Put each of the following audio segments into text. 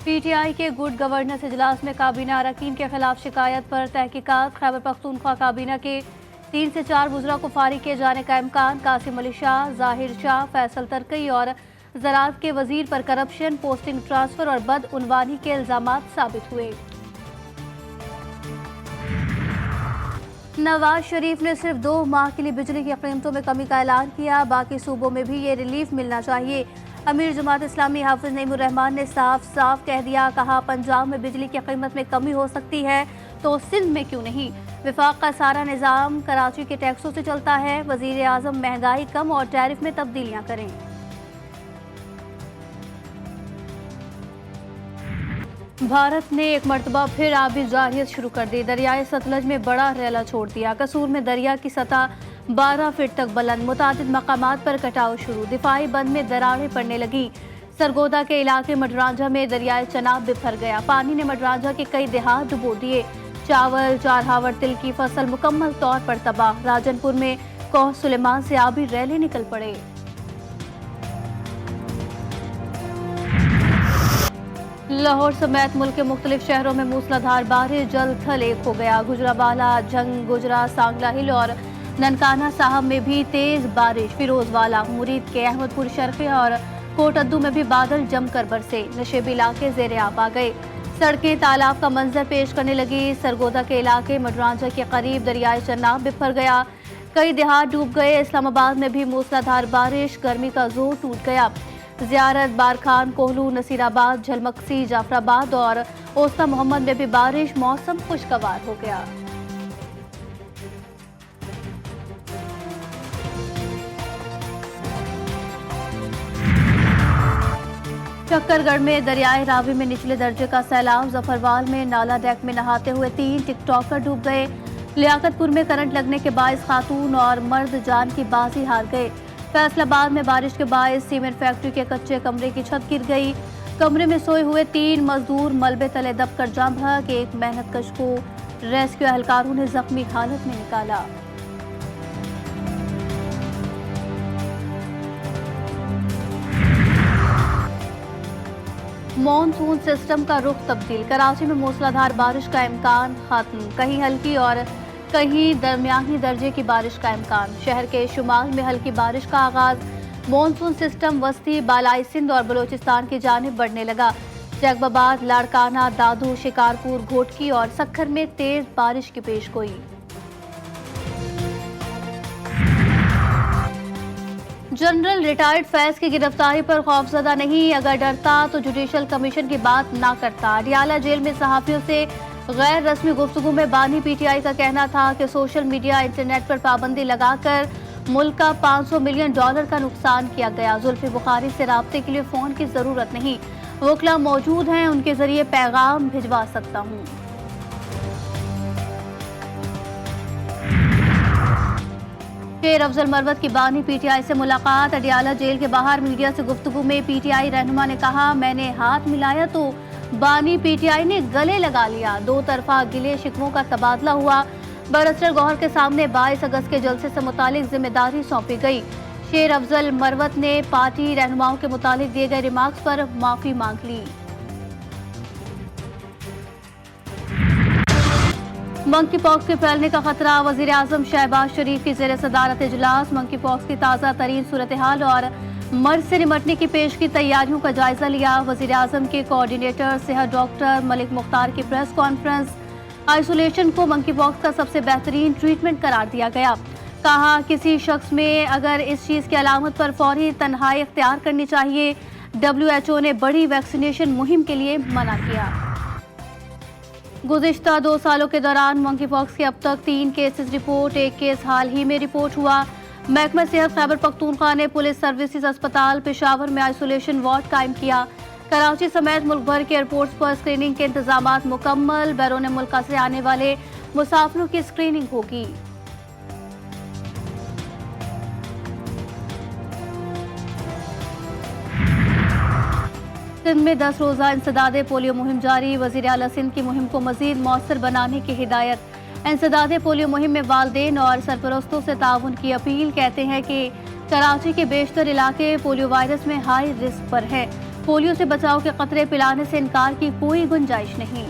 PTI के good governance इजलास में काबीना अरकान के खिलाफ शिकायत पर तहकीकात। खैबर पख्तूनख्वा काबीना के 3 से 4 वज़रा को फारिग किए जाने का इम्कान। कासिम अली शाह, जाहिर शाह, फैसल तरकई और ज़राअत के वजीर पर करप्शन, पोस्टिंग ट्रांसफर और बदउनवानी के इल्जामात साबित हुए। नवाज शरीफ ने सिर्फ 2 माह के लिए बिजली की कीमतों में कमी का ऐलान किया। बाकी सूबों में भी ये रिलीफ मिलना चाहिए। अमीर जमात इस्लामी हाफिज नईमुर रहमान ने साफ साफ कह दिया। कहा, पंजाब में बिजली की कीमत में कमी हो सकती है तो सिंध में क्यों नहीं। विफाक का सारा निज़ाम कराची के टैक्सों से चलता है। वजीर आज़म महंगाई कम और टैरिफ में तब्दीलियां करें। भारत ने एक मरतबा फिर आबी जारियत शुरू कर दी। दरियाए सतलज में बड़ा रेला छोड़ दिया। कसूर में दरिया की सतह 12 फीट तक बुलंद। मुतादिद मकामात पर कटाव शुरू। दिफाई बंद में दरारें पड़ने लगी। सरगोदा के इलाके मडरांझा में दरियाए चनाब बिफर गया। पानी ने मडरांझा के कई देहात डुबो दिए। चावल, चारहावर तिल की फसल मुकम्मल तौर पर तबाह। राजनपुर में कोह सुलेमान से आबी रैली निकल पड़े। लाहौर समेत मुल्क के मुख्तलिफ शहरों में मूसलाधार बारिश। जल थल एक हो गया। गुजरावाला, जंग, गुजरा, सांगला हिल और ननकाना साहब में भी तेज बारिश। फिरोजवाला, मुरीद के अहमदपुर शर्फे और कोटअद्दू में भी बादल जमकर बरसे। नशेबी इलाके ज़ेरे आब आ गए। सड़कें तालाब का मंजर पेश करने लगी। सरगोदा के इलाके मडरांझा के करीब दरियाए चनाब बिफर गया। कई देहात डूब गए। इस्लामाबाद में भी मूसलाधार बारिश। गर्मी का जोर टूट गया। ज़ियारत, बारखान, कोहलू, नसीराबाद, झलमक्सी, जाफराबाद और ओस्ता मोहम्मद में भी बारिश। मौसम खुशगवार हो गया। चक्करगढ़ में दरियाए रावी में निचले दर्जे का सैलाब। जफरवाल में नाला डेक में नहाते हुए 3 टिकटॉकर डूब गए। लियाकतपुर में करंट लगने के बायस खातून और मर्द जान की बाजी हार गए। फैसलाबाद में बारिश के बायस सीमेंट फैक्ट्री के कच्चे कमरे की छत गिर गई। कमरे में सोए हुए 3 मजदूर मलबे तले दबकर जाम भाग। एक मेहनतकश को रेस्क्यू एहलकारों ने जख्मी हालत में निकाला। मॉनसून सिस्टम का रुख तब्दील। कराची में मूसलाधार बारिश का इम्कान खत्म। कहीं हल्की और कहीं दरमियानी दर्जे की बारिश का इम्कान। शहर के शुमाल में हल्की बारिश का आगाज। मॉनसून सिस्टम वस्ती, बालाई सिंध और बलोचिस्तान की जानिब बढ़ने लगा। जैकबाबाद, लाड़काना, दादू, शिकारपुर, घोटकी और सक्खर में तेज बारिश की पेशगोई। जनरल रिटायर्ड फैज की गिरफ्तारी पर खौफजदा नहीं। अगर डरता तो जुडिशल कमीशन की बात ना करता। अडियाला जेल में सहाफियों से गैर रस्मी गुफ्तगू में बानी पीटीआई का कहना था कि सोशल मीडिया, इंटरनेट पर पाबंदी लगाकर मुल्क का $500 मिलियन का नुकसान किया गया। जुल्फी बुखारी से राब्ते के लिए फ़ोन की ज़रूरत नहीं। वकला मौजूद हैं, उनके जरिए पैगाम भिजवा सकता हूँ। शेर अफजल मरवत की बानी पीटीआई से मुलाकात। अडियाला जेल के बाहर मीडिया से गुफ्तगू में पीटीआई रहनुमा ने कहा, मैंने हाथ मिलाया तो बानी पीटीआई ने गले लगा लिया। 2 तरफा गिले शिकवों का तबादला हुआ। बैरिस्टर गौहर के सामने 22 अगस्त के जलसे से मुतालिक जिम्मेदारी सौंपी गई। शेर अफजल मरवत ने पार्टी रहनुमाओं के मुतालिक दिए गए रिमार्क्स पर माफी मांग ली। मंकी पॉक्स के फैलने का खतरा। वजीर आजम शहबाज शरीफ की ज़ेर सदारत इजलास। मंकी पॉक्स की ताज़ा तरीन सूरत हाल और मर्ज से निमटने की पेश की तैयारियों का जायजा लिया। वजीर आजम के कोऑर्डिनेटर सेहत डॉक्टर मलिक मुख्तार की प्रेस कॉन्फ्रेंस। आइसोलेशन को मंकी पॉक्स का सबसे बेहतरीन ट्रीटमेंट करार दिया गया। कहा, किसी शख्स में अगर इस चीज़ की अलामत पर फौरी तन्हाई इख्तियार करनी चाहिए। WHO ने बड़ी वैक्सीनेशन मुहिम के लिए मना किया। गुज़िश्ता 2 सालों के दौरान मंकी पॉक्स के अब तक 3 केसेस रिपोर्ट। 1 केस हाल ही में रिपोर्ट हुआ। महकमा सेहत खैबर पख्तूनख्वा ने पुलिस सर्विसेज अस्पताल पेशावर में आइसोलेशन वार्ड कायम किया। कराची समेत मुल्क भर के एयरपोर्ट्स पर स्क्रीनिंग के इंतजामात मुकम्मल। बैरून मुल्क से आने वाले मुसाफिरों की स्क्रीनिंग होगी। सिंध में 10 रोज़ा इंसदादे पोलियो मुहिम जारी। वज़ीर आला सिंध की मुहिम को मज़ीद मौसर बनाने की हिदायत। इंसदादे पोलियो मुहिम में वालिदैन और सरपरस्तों से ताउन की अपील। कहते हैं कि कराची के बेशतर इलाके पोलियो वायरस में हाई रिस्क पर है। पोलियो से बचाव के कतरे पिलाने से इनकार की कोई गुंजाइश नहीं।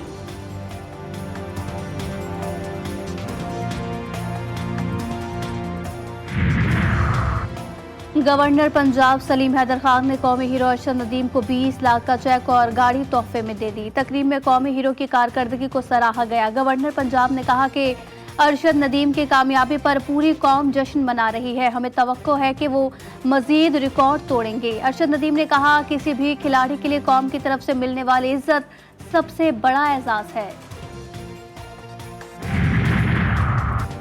गवर्नर पंजाब सलीम हैदर खान ने कौमी हीरो अरशद नदीम को 20 लाख का चेक और गाड़ी तोहफे में दे दी। तकरीब में कौमी हीरो की कारकर्दगी को सराहा गया। गवर्नर पंजाब ने कहा कि अरशद नदीम की कामयाबी पर पूरी कौम जश्न मना रही है। हमें तवक्को है कि वो मजीद रिकॉर्ड तोड़ेंगे। अरशद नदीम ने कहा, किसी भी खिलाड़ी के लिए कौम की तरफ से मिलने वाली इज्जत सबसे बड़ा एजाज है।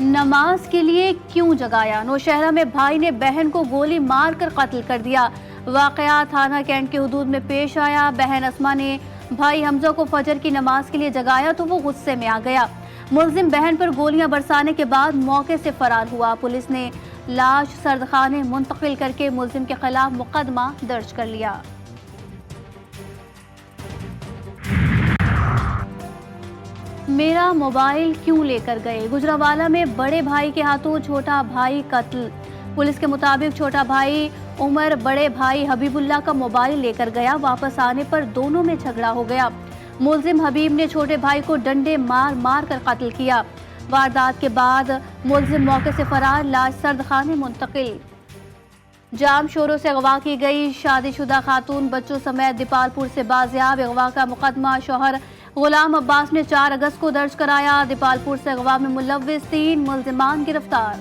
नमाज के लिए क्यों जगाया? नौशहरा में भाई ने बहन को गोली मारकर कत्ल कर दिया। वाकया थाना कैंट के हुदूद में पेश आया। बहन अस्मा ने भाई हमजा को फजर की नमाज के लिए जगाया तो वो गुस्से में आ गया। मुलजिम बहन पर गोलियां बरसाने के बाद मौके से फरार हुआ। पुलिस ने लाश सर्दखाने मुंतकिल करके मुलजिम के खिलाफ मुकदमा दर्ज कर लिया। मेरा मोबाइल क्यों लेकर गए? गुजरावाला में बड़े भाई के हाथों छोटा भाई कत्ल। पुलिस के मुताबिक छोटा भाई उमर बड़े भाई हबीबुल्लाह का मोबाइल लेकर गया। वापस आने पर दोनों में झगड़ा हो गया। मुलजिम हबीब ने छोटे भाई को डंडे मार मार कर कत्ल किया। वारदात के बाद मुलजिम मौके से फरार, लाश सर्दखाने मुंतकिल। जाम शोरों से अगवा की गई शादीशुदा खातून बच्चों समेत दीपालपुर से बाजियाब। अगवा का मुकदमा शौहर गुलाम अब्बास ने 4 अगस्त को दर्ज कराया। दीपालपुर से अगवा में मुलव्विस 3 मुलजिमान गिरफ्तार।